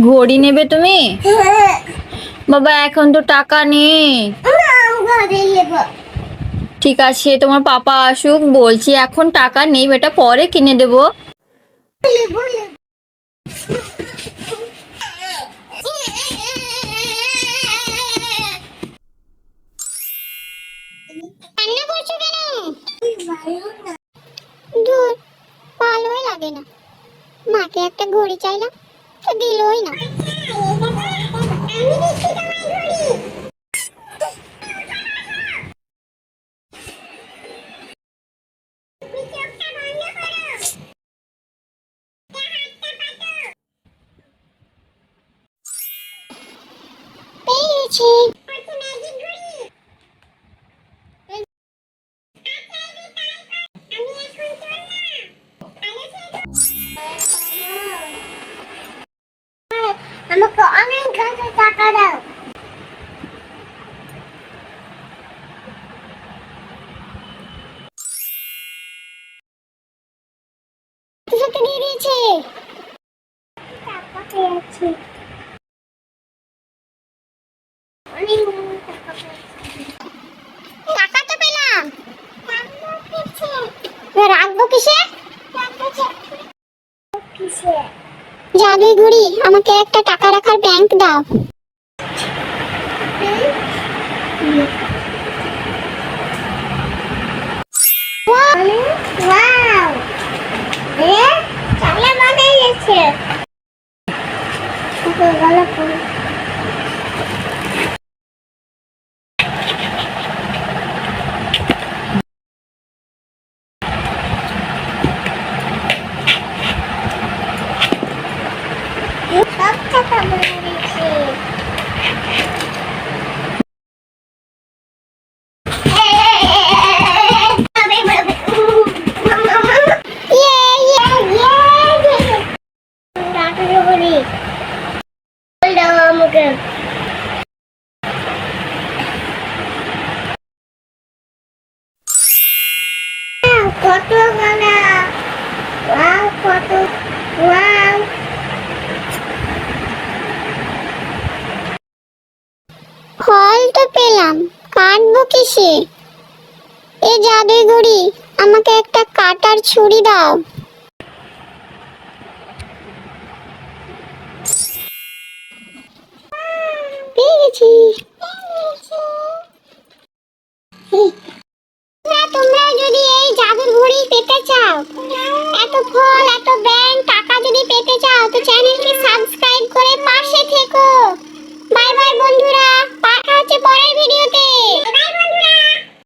ঘড়ি নেবে তুমি? বাবা এখন তো টাকা নেই। ঠিক আছে, তোমার পাপা আসুক, বলছি এখন টাকা নেই বেটা, পরে কিনে দেবো। রান্না করছো কেন? দূর, ভালোই লাগে না। মাকে একটা ঘড়ি চাইলাম, তো দিলই না। পেয়েছি। আমাকে অনেক টাকা দাও। তোকে দিয়ে দিয়েছে। টাকা পেয়েছি। টাকা তো পেলাম। রাখবো কিসে? জাদুই ঘড়ি, আমাকে একটা টাকা রাখার ব্যাংক দাও। ওয়াও! চালা বানাই গেছে। সব টাকা বানিয়ে দিয়েছে। কত গানা, ওয়াও কত, ওয়াও। ফল তো পেলাম, কাটবো কিসে? এ জাদুই ঘড়ি, আমাকে একটা কাটার ছুরি দাও। পেয়ে গেছি। তোমরা যদি এই জাদুর ঘড়ি পেতে চাও, এত ফল, এত ব্যাংক, টাকা যদি পেতে চাও, তো চ্যানেলকে